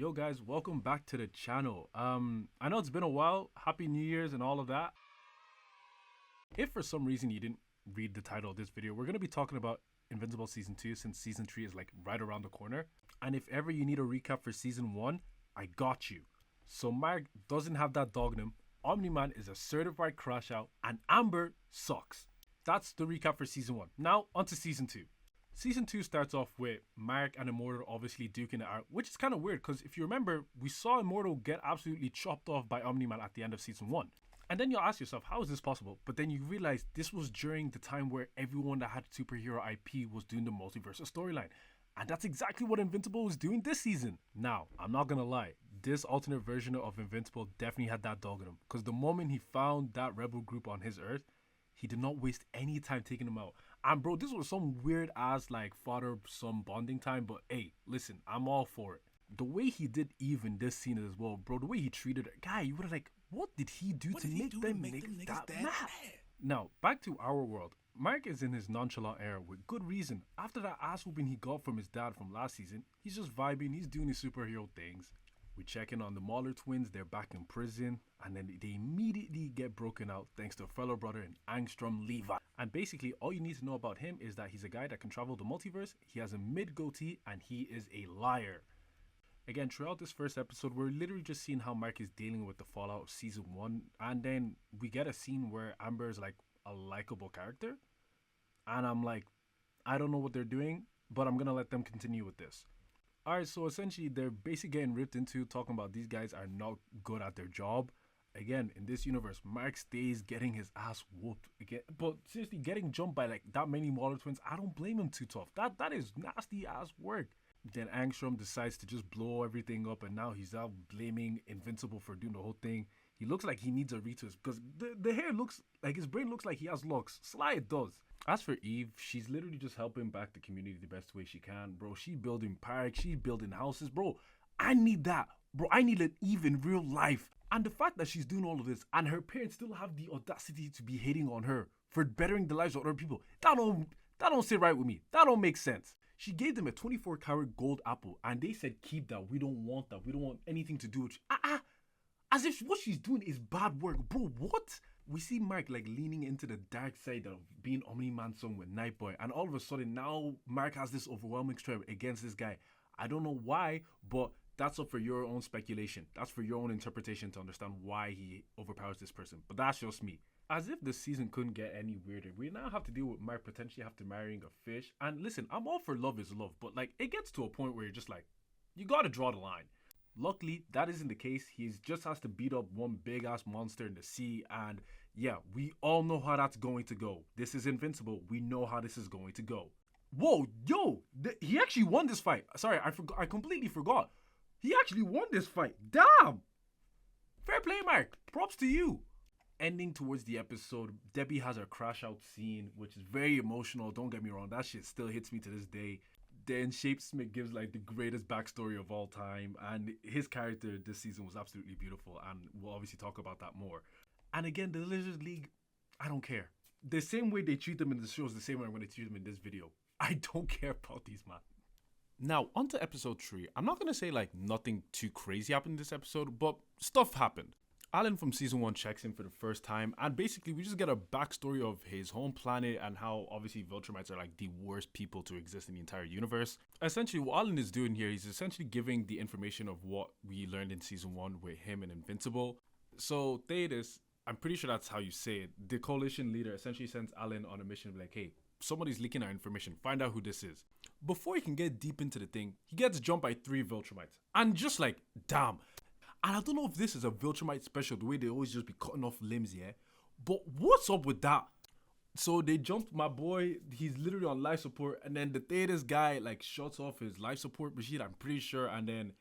Yo guys, welcome back to the channel. I know it's been a while. Happy New Year's and all of that. If for some reason you didn't read the title of this video, we're going to be talking about Invincible Season 2 since Season 3 is like right around the corner. And if ever you need a recap for Season 1, I got you. So Mark doesn't have that dog in him, Omni-Man is a certified crash out, and Amber sucks. That's the recap for Season 1. Now, onto Season 2. Season 2 starts off with Mark and Immortal obviously duking it out, which is kind of weird because if you remember, we saw Immortal get absolutely chopped off by Omni-Man at the end of Season 1. And then you'll ask yourself, how is this possible? But then you realize this was during the time where everyone that had superhero IP was doing the multiversal storyline. And that's exactly what Invincible was doing this season. Now, I'm not gonna lie, this alternate version of Invincible definitely had that dog in him. Because the moment he found that rebel group on his Earth, he did not waste any time taking them out. And bro, this was some weird ass like father-son bonding time, but hey, listen, I'm all for it. The way he did Eve in this scene as well, bro, the way he treated her, guy, you would have like, what did he do to make them niggas that mad? Now, back to our world. Mark is in his nonchalant air with good reason. After that ass whooping he got from his dad from last season, he's just vibing, he's doing his superhero things. We check in on the Mauler twins, they're back in prison, and then they immediately get broken out thanks to a fellow brother in Angstrom Levi. And basically, all you need to know about him is that he's a guy that can travel the multiverse, he has a mid-goatee, and he is a liar. Again, throughout this first episode, we're literally just seeing how Mark is dealing with the fallout of Season 1, and then we get a scene where Amber is like a likable character, and I'm like, I don't know what they're doing, but I'm gonna let them continue with this. Alright, so essentially they're basically getting ripped into talking about these guys are not good at their job. Again, in this universe, Mark stays getting his ass whooped again, but seriously, getting jumped by like that many Mauler twins, I don't blame him too tough. That is nasty ass work. Then Angstrom decides to just blow everything up, and now he's out blaming Invincible for doing the whole thing. He looks like he needs a retwist because the hair looks like his brain looks like he has locks. Sly it does. As for Eve, she's literally just helping back the community the best way she can, bro. She building parks, she's building houses, bro. I need that, bro. I need an Eve in real life. And the fact that she's doing all of this and her parents still have the audacity to be hating on her for bettering the lives of other people, that don't sit right with me. That don't make sense. She gave them a 24-karat gold apple and they said, keep that. We don't want that. We don't want anything to do with you. As if what she's doing is bad work. Bro, what? We see Mark like leaning into the dark side of being Omni-Man song with Nightboy. And all of a sudden now Mark has this overwhelming strength against this guy. I don't know why, but that's up for your own speculation. That's for your own interpretation to understand why he overpowers this person. But that's just me. As if the season couldn't get any weirder, we now have to deal with Mark potentially after marrying a fish. And listen, I'm all for love is love, but like it gets to a point where you're just like, you gotta draw the line. Luckily, that isn't the case. He just has to beat up one big ass monster in the sea, and yeah, we all know how that's going to go. This is Invincible. We know how this is going to go. Whoa, yo, he actually won this fight. Sorry, I completely forgot. He actually won this fight. Damn! Fair play, Mark. Props to you. Ending towards the episode, Debbie has her crash out scene, which is very emotional. Don't get me wrong, that shit still hits me to this day. Then Shape Smith gives like the greatest backstory of all time, and his character this season was absolutely beautiful, and we'll obviously talk about that more. And again, the Lizard League, I don't care. The same way they treat them in the show is the same way I'm going to treat them in this video. I don't care about these, man. Now, on to episode 3. I'm not going to say like nothing too crazy happened in this episode, but stuff happened. Alan from season 1 checks in for the first time, and basically we just get a backstory of his home planet and how obviously Viltrumites are like the worst people to exist in the entire universe. Essentially what Alan is doing here, he's essentially giving the information of what we learned in season 1 with him and Invincible. So Thetis, I'm pretty sure that's how you say it, the coalition leader essentially sends Alan on a mission like, hey, somebody's leaking our information, find out who this is. Before he can get deep into the thing, he gets jumped by 3 Viltrumites, and just like, damn. And I don't know if this is a Viltrumite special, the way they always just be cutting off limbs, yeah? But what's up with that? So they jumped my boy, he's literally on life support, and then the Thetis guy like shuts off his life support machine, I'm pretty sure, and then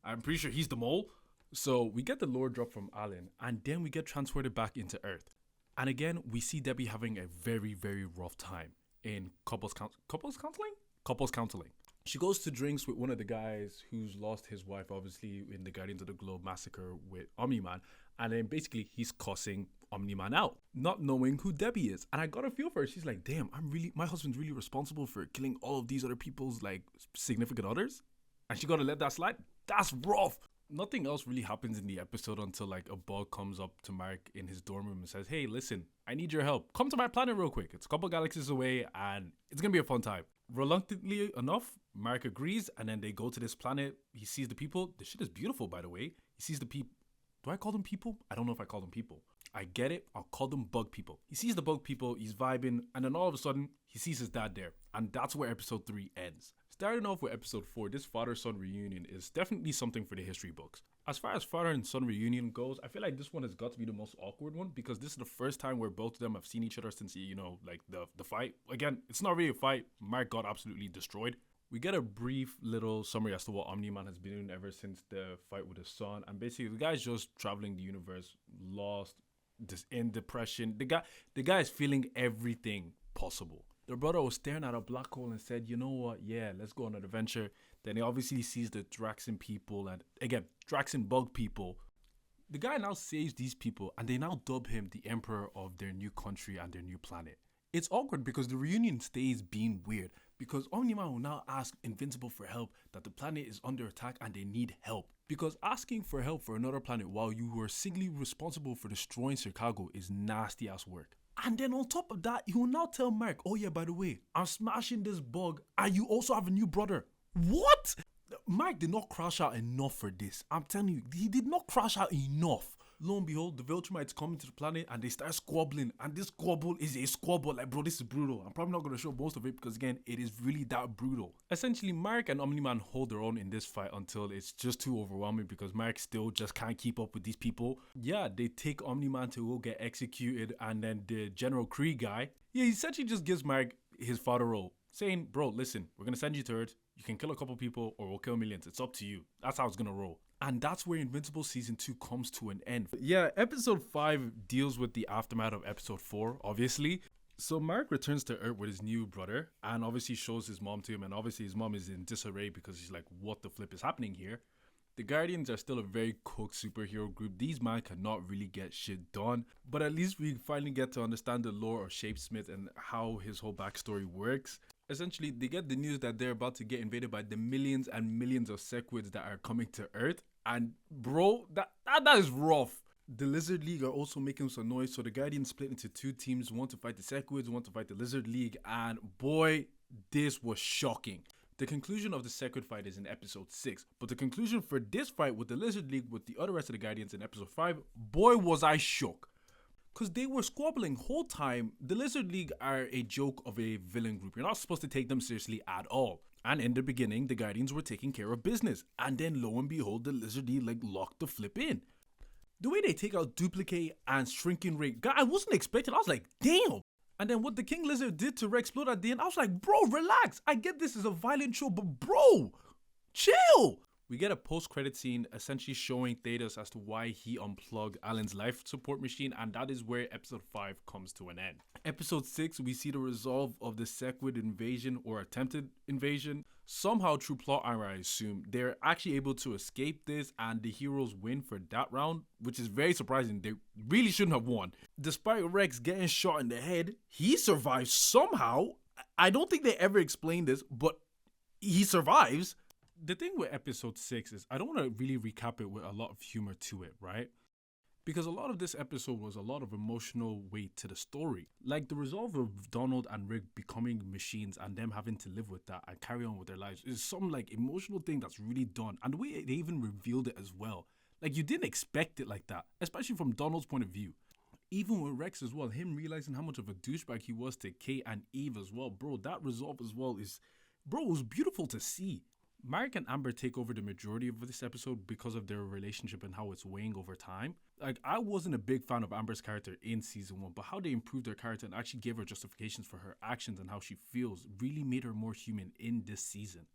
I'm pretty sure he's the mole. So we get the lore drop from Alan, and then we get transported back into Earth. And again, we see Debbie having a very, very rough time in couples counseling. She goes to drinks with one of the guys who's lost his wife, obviously, in the Guardians of the Globe massacre with Omni-Man. And then basically he's cussing Omni-Man out, not knowing who Debbie is. And I got a feel for her. She's like, damn, my husband's really responsible for killing all of these other people's like significant others. And she gotta let that slide. That's rough. Nothing else really happens in the episode until like a bug comes up to Mark in his dorm room and says, hey, listen, I need your help. Come to my planet real quick. It's a couple galaxies away and it's gonna be a fun time. Reluctantly enough, Mark agrees and then they go to this planet. He sees the people. The shit is beautiful, by the way. He sees the people. Do I call them people? I don't know if I call them people. I get it. I'll call them bug people. He sees the bug people. He's vibing. And then all of a sudden, he sees his dad there. And that's where episode 3 ends. Starting off with episode 4, this father-son reunion is definitely something for the history books. As far as father and son reunion goes, I feel like this one has got to be the most awkward one because this is the first time where both of them have seen each other since, like the fight. Again, it's not really a fight. Mark got absolutely destroyed. We get a brief little summary as to what Omni-Man has been doing ever since the fight with his son. And basically, the guy's just traveling the universe, lost, just in depression. The guy is feeling everything possible. The brother was staring at a black hole and said, you know what, yeah, let's go on an adventure. Then he obviously sees the Draxan people and, again, Draxan bug people. The guy now saves these people and they now dub him the emperor of their new country and their new planet. It's awkward because the reunion stays being weird because Omni-Man will now ask Invincible for help that the planet is under attack and they need help. Because asking for help for another planet while you were singly responsible for destroying Chicago is nasty ass work. And then on top of that, he will now tell Mark, oh yeah, by the way, I'm smashing this bug and you also have a new brother. What? Mark did not crash out enough for this. I'm telling you, he did not crash out enough. Lo and behold, the Viltrumites come into the planet and they start squabbling. And this squabble is a squabble. Like, bro, this is brutal. I'm probably not going to show most of it because, again, it is really that brutal. Essentially, Mark and Omni-Man hold their own in this fight until it's just too overwhelming because Mark still just can't keep up with these people. Yeah, they take Omni-Man to go get executed. And then the General Kree guy, he essentially just gives Mark his father role, saying, bro, listen, we're going to send you to Earth. You can kill a couple people or we'll kill millions. It's up to you. That's how it's going to roll. And that's where Invincible Season 2 comes to an end. Yeah, Episode 5 deals with the aftermath of Episode 4, obviously. So Mark returns to Earth with his new brother and obviously shows his mom to him. And obviously his mom is in disarray because she's like, what the flip is happening here? The Guardians are still a very cooked superhero group. These men cannot really get shit done. But at least we finally get to understand the lore of Shapesmith and how his whole backstory works. Essentially, they get the news that they're about to get invaded by the millions and millions of Sequids that are coming to Earth. And bro, that is rough. The Lizard League are also making some noise. So the Guardians split into 2 teams. One to fight the Sequids, one to fight the Lizard League. And boy, this was shocking. The conclusion of the Sequid fight is in episode 6. But the conclusion for this fight with the Lizard League with the other rest of the Guardians in episode 5, boy was I shook. Because they were squabbling whole time. The Lizard League are a joke of a villain group. You're not supposed to take them seriously at all. And in the beginning, the Guardians were taking care of business. And then lo and behold, the Lizard League like locked the flip in. The way they take out Duplicate and Shrinking Ray, God, I wasn't expecting. I was like, damn. And then what the King Lizard did to Rex Explode at the end, I was like, bro, relax. I get this is a violent show, but bro, chill. We get a post-credit scene essentially showing Thetis as to why he unplugged Alan's life support machine, and that is where episode 5 comes to an end. Episode 6, we see the resolve of the Sequid invasion or attempted invasion. Somehow through plot armor, I assume, they're actually able to escape this and the heroes win for that round, which is very surprising. They really shouldn't have won. Despite Rex getting shot in the head, he survives somehow. I don't think they ever explained this, but he survives. The thing with episode 6 is I don't want to really recap it with a lot of humor to it, right? Because a lot of this episode was a lot of emotional weight to the story. Like the resolve of Donald and Rick becoming machines and them having to live with that and carry on with their lives is some like emotional thing that's really done. And the way they even revealed it as well. Like you didn't expect it like that, especially from Donald's point of view. Even with Rex as well, him realizing how much of a douchebag he was to Kate and Eve as well. Bro, that resolve as well is, bro, it was beautiful to see. Mark and Amber take over the majority of this episode because of their relationship and how it's weighing over time. Like, I wasn't a big fan of Amber's character in season 1, but how they improved her character and actually gave her justifications for her actions and how she feels really made her more human in this season.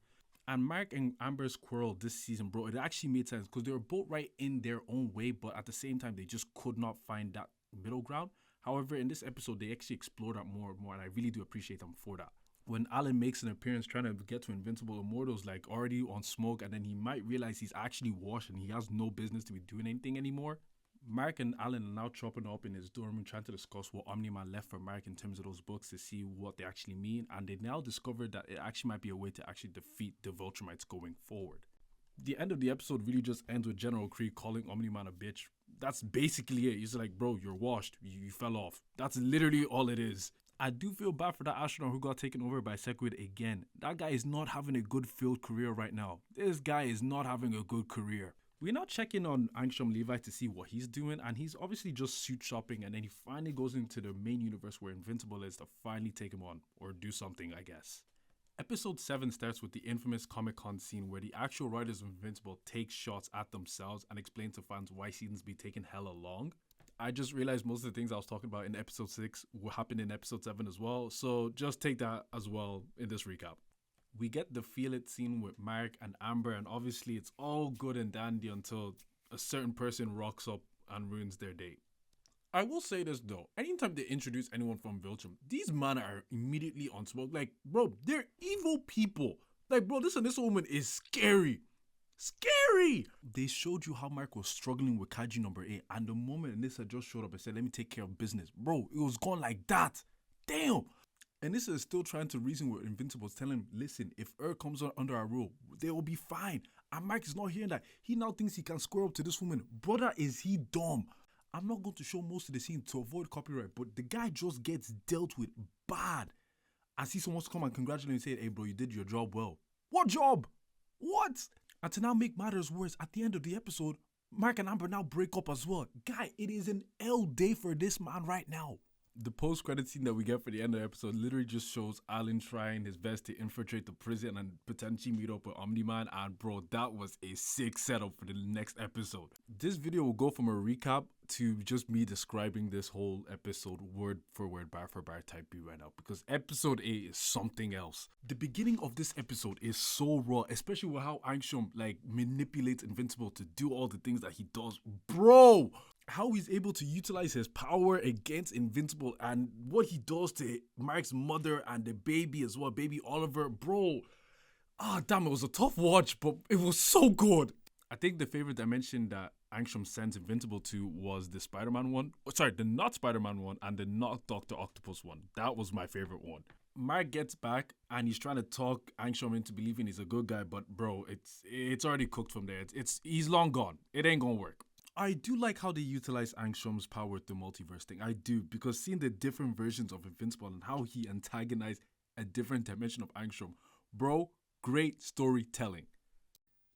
And Mark and Amber's quarrel this season, bro, it actually made sense because they were both right in their own way, but at the same time, they just could not find that middle ground. However, in this episode, they actually explored that more and more, and I really do appreciate them for that. When Alan makes an appearance trying to get to Invincible, Immortal's like already on smoke, and then he might realize he's actually washed and he has no business to be doing anything anymore. Mark and Alan are now chopping up in his dorm room trying to discuss what Omni-Man left for Mark in terms of those books to see what they actually mean, and they now discovered that it actually might be a way to actually defeat the Viltrumites going forward. The end of the episode really just ends with General Kree calling Omni-Man a bitch. That's basically it. He's like, bro, you're washed. You fell off. That's literally all it is. I do feel bad for that astronaut who got taken over by Sequid again. That guy is not having a good field career right now. This guy is not having a good career. We now check in on Angstrom Levi to see what he's doing, and he's obviously just suit shopping, and then he finally goes into the main universe where Invincible is to finally take him on, or do something, I guess. Episode 7 starts with the infamous Comic-Con scene where the actual writers of Invincible take shots at themselves and explain to fans why seasons be taking hella long. I just realized most of the things I was talking about in episode 6 will happen in episode 7 as well, so just take that as well in this recap. We get the Feel It scene with Mark and Amber, and obviously it's all good and dandy until a certain person rocks up and ruins their date. I will say this though, anytime they introduce anyone from Viltrum, these men are immediately on smoke. Like, bro, they're evil people. Like, bro, this woman is scary. Scary! They showed you how Mark was struggling with Kaiji number 8, and the moment Anissa just showed up and said, let me take care of business. Bro, it was gone like that. Damn! Anissa is still trying to reason with Invincible, telling him, listen, if comes under our rule, they will be fine. And Mark is not hearing that. He now thinks he can square up to this woman. Brother, is he dumb? I'm not going to show most of the scene to avoid copyright, but the guy just gets dealt with bad. I see someone come and congratulate him and say, hey bro, you did your job well. What job? What? And to now make matters worse, at the end of the episode, Mark and Amber now break up as well. Guy, it is an L day for this man right now. The post-credit scene that we get for the end of the episode literally just shows Alan trying his best to infiltrate the prison and potentially meet up with Omni-Man, and bro, that was a sick setup for the next episode. This video will go from a recap to just me describing this whole episode word for word, bar for bar type B right now, because episode 8 is something else. The beginning of this episode is so raw, especially with how Angstrom like manipulates Invincible to do all the things that he does. Bro! How he's able to utilize his power against Invincible and what he does to Mark's mother and the baby as well, baby Oliver, bro. Damn, it was a tough watch, but it was so good. I think the favorite dimension that Angstrom sends Invincible to was the Spider-Man one. Sorry, the not Spider-Man one and the not Dr. Octopus one. That was my favorite one. Mark gets back and he's trying to talk Angstrom into believing he's a good guy, but bro, it's already cooked from there. He's long gone. It ain't gonna work. I do like how they utilize Angstrom's power with the multiverse thing. I do, because seeing the different versions of Invincible and how he antagonized a different dimension of Angstrom, bro, great storytelling.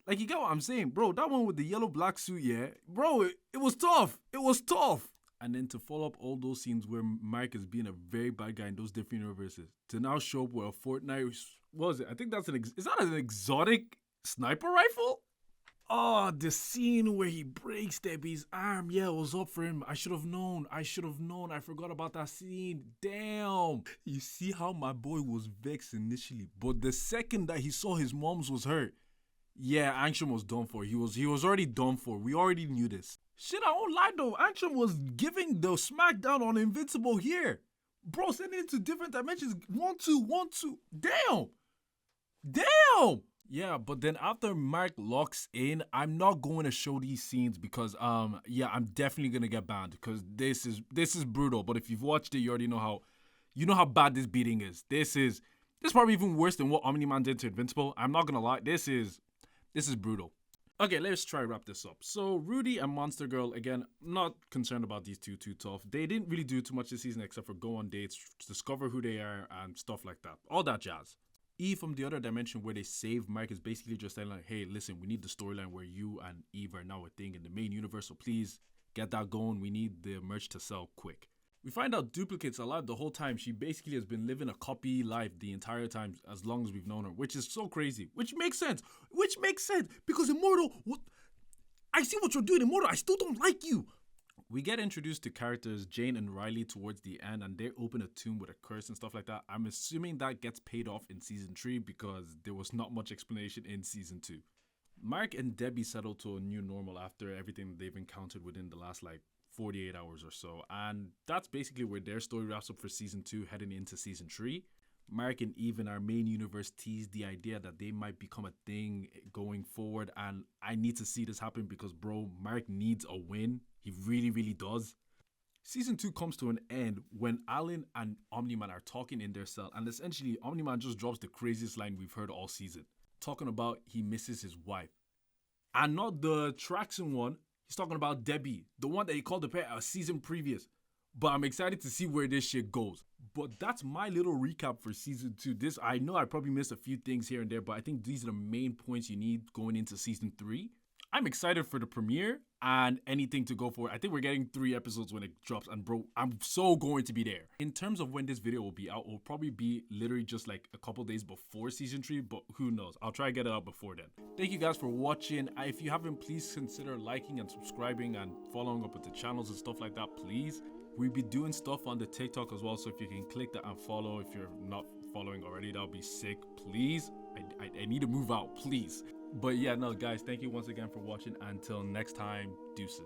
Like, you get what I'm saying, bro? That one with the yellow black suit, yeah, bro, it was tough. It was tough. And then to follow up all those scenes where Mark is being a very bad guy in those different universes, to now show up with a Fortnite, what was it? I think that's is that an exotic sniper rifle? Oh, the scene where he breaks Debbie's arm. Yeah, it was up for him. I should have known. I forgot about that scene. Damn. You see how my boy was vexed initially, but the second that he saw his mom's was hurt, yeah, Angstrom was done for. He was already done for. We already knew this. Shit, I won't lie though. Angstrom was giving the smackdown on Invincible here. Bro, sending it to different dimensions. 1, 2, 1, 2. Damn. Damn. Yeah, but then after Mark locks in, I'm not going to show these scenes because yeah, I'm definitely gonna get banned because this is brutal. But if you've watched it, you already know how bad this beating is. This is probably even worse than what Omni-Man did to Invincible. I'm not gonna lie, this is brutal. Okay, let's try wrap this up. So Rudy and Monster Girl, again, not concerned about these two too tough. They didn't really do too much this season except for go on dates, discover who they are, and stuff like that. All that jazz. Eve from the other dimension where they save Mark is basically just saying like, hey, listen, we need the storyline where you and Eve are now a thing in the main universe, so please get that going. We need the merch to sell quick. We find out Duplicate's alive the whole time. She basically has been living a copy life the entire time as long as we've known her, which is so crazy. Which makes sense because Immortal, what? I see what you're doing, Immortal. I still don't like you. We get introduced to characters Jane and Riley towards the end, and they open a tomb with a curse and stuff like that. I'm assuming that gets paid off in season 3 because there was not much explanation in season 2. Mark and Debbie settle to a new normal after everything they've encountered within the last 48 hours or so, and that's basically where their story wraps up for season 2 heading into season 3. Mark and Eve in our main universe teased the idea that they might become a thing going forward, and I need to see this happen because, bro, Mark needs a win. He really, really does. Season 2 comes to an end when Alan and Omni-Man are talking in their cell, and essentially Omni-Man just drops the craziest line we've heard all season, talking about he misses his wife. And not the Traxon one. He's talking about Debbie, the one that he called the pair a season previous. But I'm excited to see where this shit goes. But that's my little recap for season 2. I know I probably missed a few things here and there, but I think these are the main points you need going into season 3. I'm excited for the premiere and anything to go for. I think we're getting 3 episodes when it drops, and bro, I'm so going to be there. In terms of when this video will be out, it will probably be literally just like a couple days before season 3, but who knows? I'll try to get it out before then. Thank you guys for watching. If you haven't, please consider liking and subscribing and following up with the channels and stuff like that, please. We'll be doing stuff on the TikTok as well, so if you can click that and follow, if you're not following already, that'll be sick. Please, I need to move out, please. But yeah, no guys, thank you once again for watching. Until next time, deuces.